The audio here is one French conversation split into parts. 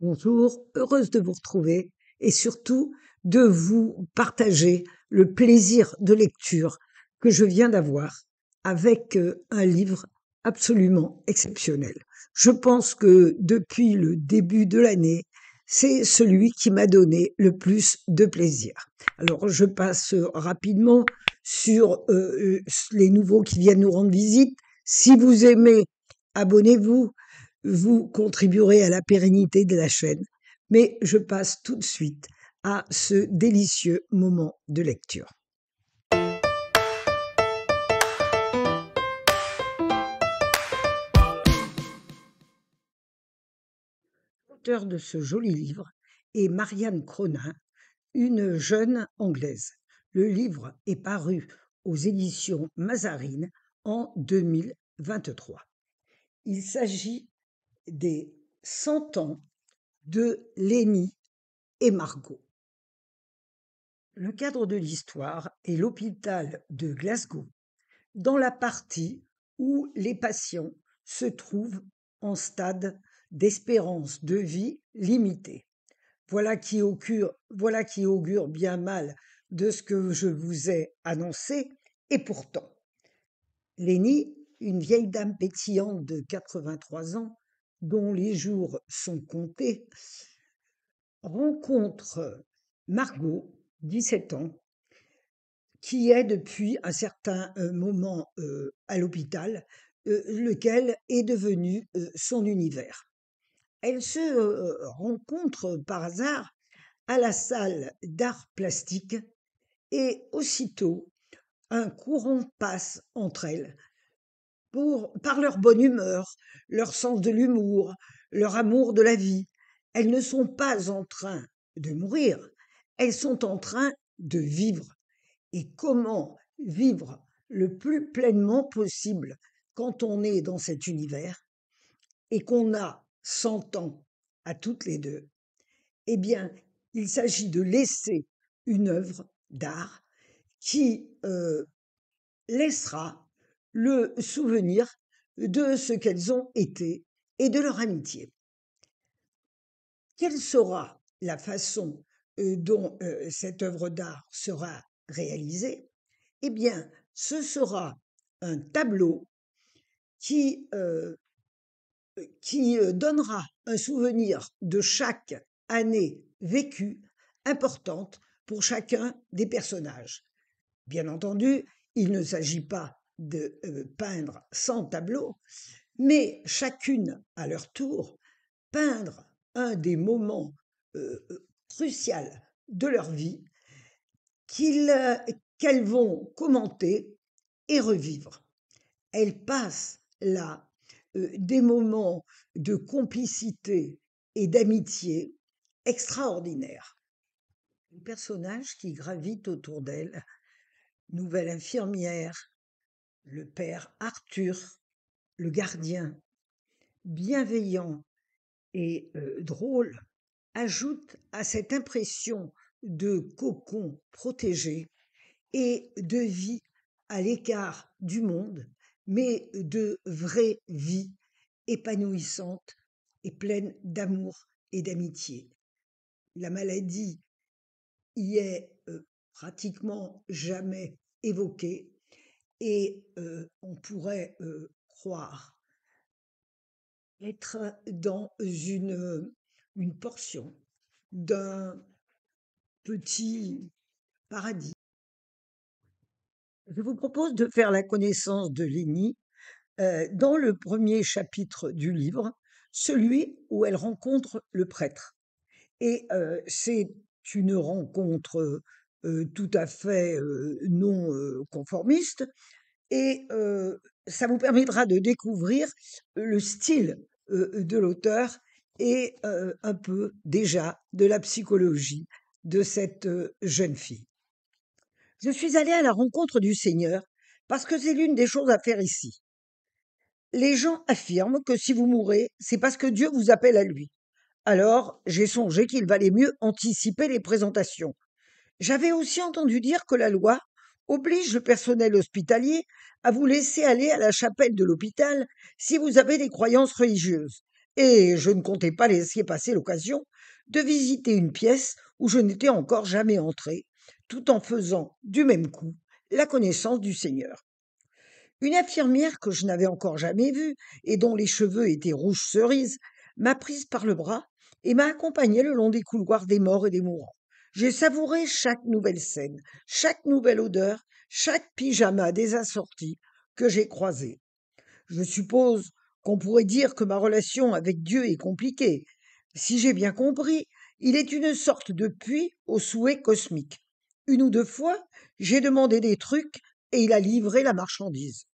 Bonjour, heureuse de vous retrouver et surtout de vous partager le plaisir de lecture que je viens d'avoir avec un livre absolument exceptionnel. Je pense que depuis le début de l'année, c'est celui qui m'a donné le plus de plaisir. Alors, je passe rapidement sur les nouveaux qui viennent nous rendre visite. Si vous aimez, abonnez-vous, vous contribuerez à la pérennité de la chaîne. Mais je passe tout de suite à ce délicieux moment de lecture. L'auteur de ce joli livre est Marianne Cronin, une jeune Anglaise. Le livre est paru aux éditions Mazarine en 2023. Il s'agit des 100 ans de Lénie et Margot. Le cadre de l'histoire est l'hôpital de Glasgow, dans la partie où les patients se trouvent en stade d'espérance de vie limitée. Voilà qui augure bien mal de ce que je vous ai annoncé, et pourtant, Lénie, une vieille dame pétillante de 83 ans, dont les jours sont comptés, rencontre Margot, 17 ans, qui est depuis un certain moment à l'hôpital, lequel est devenu son univers. Elle se rencontre par hasard à la salle d'art plastique et aussitôt un courant passe entre elles par leur bonne humeur, leur sens de l'humour, leur amour de la vie. Elles ne sont pas en train de mourir, elles sont en train de vivre. Et comment vivre le plus pleinement possible quand on est dans cet univers et qu'on a 100 ans à toutes les deux? Eh bien, il s'agit de laisser une œuvre d'art qui laissera le souvenir de ce qu'elles ont été et de leur amitié. Quelle sera la façon dont cette œuvre d'art sera réalisée? Eh bien, ce sera un tableau qui donnera un souvenir de chaque année vécue importante pour chacun des personnages. Bien entendu, il ne s'agit pas de peindre 100 tableaux, mais chacune à leur tour peindre un des moments cruciaux de leur vie qu'elles vont commenter et revivre. Elles passent là des moments de complicité et d'amitié extraordinaires. Les personnages qui gravitent autour d'elle, nouvelle infirmière, le père Arthur, le gardien, bienveillant et drôle, ajoutent à cette impression de cocon protégé et de vie à l'écart du monde, mais de vraie vie épanouissante et pleine d'amour et d'amitié. La maladie y est pratiquement jamais évoquée et on pourrait croire être dans une portion d'un petit paradis. Je vous propose de faire la connaissance de Lénie dans le premier chapitre du livre, celui où elle rencontre le prêtre. Et c'est une rencontre tout à fait non conformiste, et ça vous permettra de découvrir le style de l'auteur et un peu déjà de la psychologie de cette jeune fille. Je suis allée à la rencontre du Seigneur parce que c'est l'une des choses à faire ici. Les gens affirment que si vous mourrez, c'est parce que Dieu vous appelle à lui. Alors, j'ai songé qu'il valait mieux anticiper les présentations. J'avais aussi entendu dire que la loi oblige le personnel hospitalier à vous laisser aller à la chapelle de l'hôpital si vous avez des croyances religieuses. et je ne comptais pas laisser passer l'occasion de visiter une pièce où je n'étais encore jamais entré, tout en faisant du même coup la connaissance du Seigneur. Une infirmière que je n'avais encore jamais vue et dont les cheveux étaient rouge cerise m'a prise par le bras et m'a accompagnée le long des couloirs des morts et des mourants. J'ai savouré chaque nouvelle scène, chaque nouvelle odeur, chaque pyjama des assortis que j'ai croisé. Je suppose qu'on pourrait dire que ma relation avec Dieu est compliquée. Si j'ai bien compris, il est une sorte de puits aux souhaits cosmiques. Une ou deux fois, j'ai demandé des trucs et il a livré la marchandise.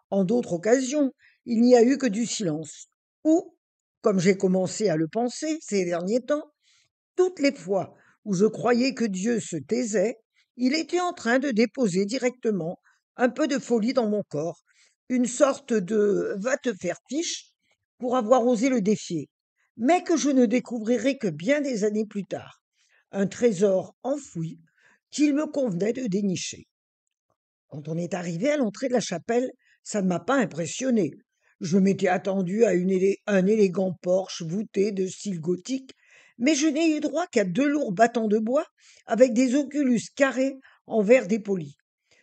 En d'autres occasions, il n'y a eu que du silence. Ou, comme j'ai commencé à le penser ces derniers temps, toutes les fois où je croyais que Dieu se taisait, il était en train de déposer directement un peu de folie dans mon corps, une sorte de va te faire fiche pour avoir osé le défier, mais que je ne découvrirai que bien des années plus tard, un trésor enfoui qu'il me convenait de dénicher. Quand on est arrivé à l'entrée de la chapelle, ça ne m'a pas impressionné. Je m'étais attendu à un élégant porche voûté de style gothique, mais je n'ai eu droit qu'à deux lourds bâtons de bois avec des oculus carrés en verre dépoli.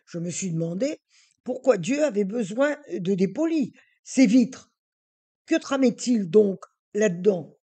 Je me suis demandé pourquoi Dieu avait besoin de dépoli ces vitres. Que tramait-il donc là-dedans?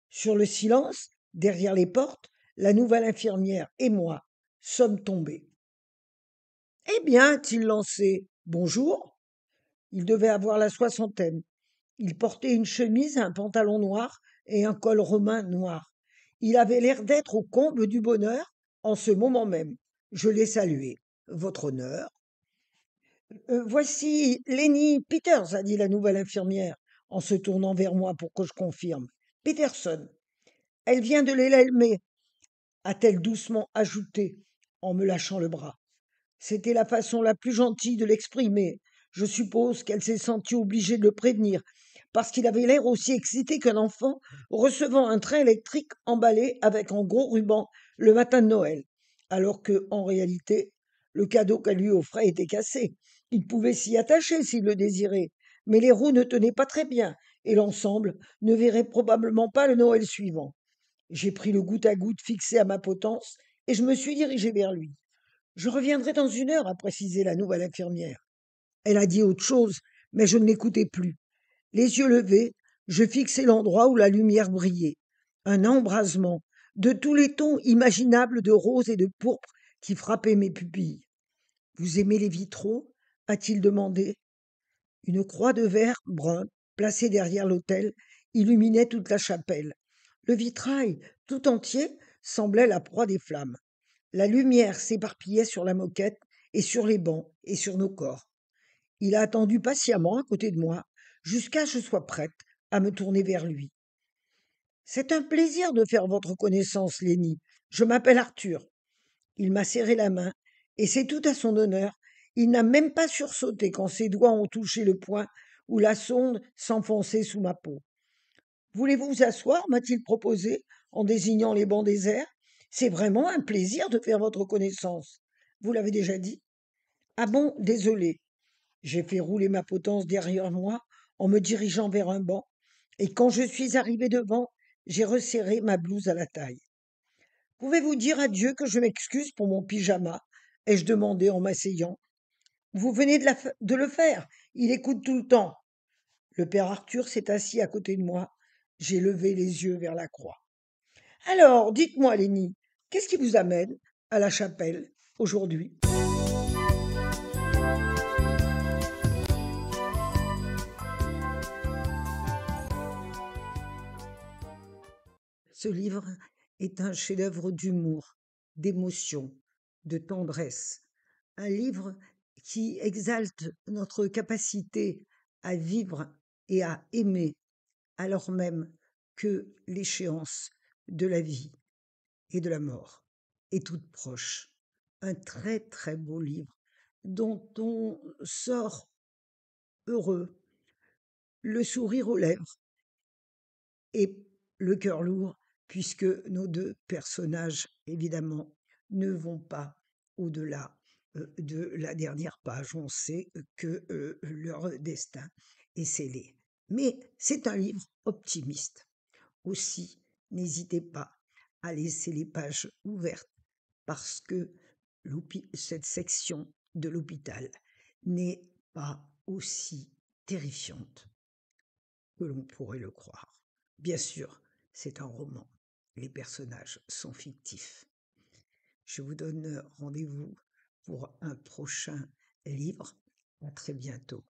Sur le silence, derrière les portes, la nouvelle infirmière et moi sommes tombés. Eh bien, a-t-il lancé. Bonjour. Il devait avoir la soixantaine. Il portait une chemise, un pantalon noir et un col romain noir. Il avait l'air d'être au comble du bonheur en ce moment même. Je l'ai salué. Votre honneur. Voici Lenny Peters, a dit la nouvelle infirmière, en se tournant vers moi pour que je confirme. Peterson. Elle vient de l'Elmé, a-t-elle doucement ajouté en me lâchant le bras. C'était la façon la plus gentille de l'exprimer. Je suppose qu'elle s'est sentie obligée de le prévenir, parce qu'il avait l'air aussi excité qu'un enfant recevant un train électrique emballé avec un gros ruban le matin de Noël, alors que, en réalité, le cadeau qu'elle lui offrait était cassé. Il pouvait s'y attacher s'il le désirait, mais les roues ne tenaient pas très bien, et l'ensemble ne verrait probablement pas le Noël suivant. J'ai pris le goutte à goutte fixé à ma potence, et je me suis dirigé vers lui. Je reviendrai dans une heure, a précisé la nouvelle infirmière. Elle a dit autre chose, mais je ne l'écoutais plus. Les yeux levés, je fixai l'endroit où la lumière brillait. Un embrasement, de tous les tons imaginables de rose et de pourpre qui frappaient mes pupilles. Vous aimez les vitraux? A-t-il demandé. Une croix de verre brun, placée derrière l'autel, illuminait toute la chapelle. Le vitrail, tout entier, semblait la proie des flammes. La lumière s'éparpillait sur la moquette et sur les bancs et sur nos corps. Il a attendu patiemment à côté de moi, jusqu'à ce que je sois prête à me tourner vers lui. C'est un plaisir de faire votre connaissance, Lenny. Je m'appelle Arthur. Il m'a serré la main, et c'est tout à son honneur. Il n'a même pas sursauté quand ses doigts ont touché le point où la sonde s'enfonçait sous ma peau. Voulez-vous vous asseoir? M'a-t-il proposé en désignant les bancs déserts. C'est vraiment un plaisir de faire votre connaissance. Vous l'avez déjà dit? Ah bon, désolé. J'ai fait rouler ma potence derrière moi en me dirigeant vers un banc, et quand je suis arrivé devant, j'ai resserré ma blouse à la taille. Pouvez-vous dire à Dieu que je m'excuse pour mon pyjama? Ai-je demandé en m'asseyant. Vous venez de le faire. Il écoute tout le temps. Le père Arthur s'est assis à côté de moi. J'ai levé les yeux vers la croix. Alors, dites-moi, Lenny, qu'est-ce qui vous amène à la chapelle aujourd'hui? Ce livre est un chef-d'œuvre d'humour, d'émotion, de tendresse. Un livre qui exalte notre capacité à vivre et à aimer, alors même que l'échéance de la vie et de la mort est toute proche. Un très très beau livre dont on sort heureux, le sourire aux lèvres et le cœur lourd, puisque nos deux personnages, évidemment, ne vont pas au-delà de la dernière page. On sait que leur destin est scellé. Mais c'est un livre optimiste. Aussi, n'hésitez pas à laisser les pages ouvertes parce que cette section de l'hôpital n'est pas aussi terrifiante que l'on pourrait le croire. Bien sûr, c'est un roman. Les personnages sont fictifs. Je vous donne rendez-vous pour un prochain livre. À très bientôt.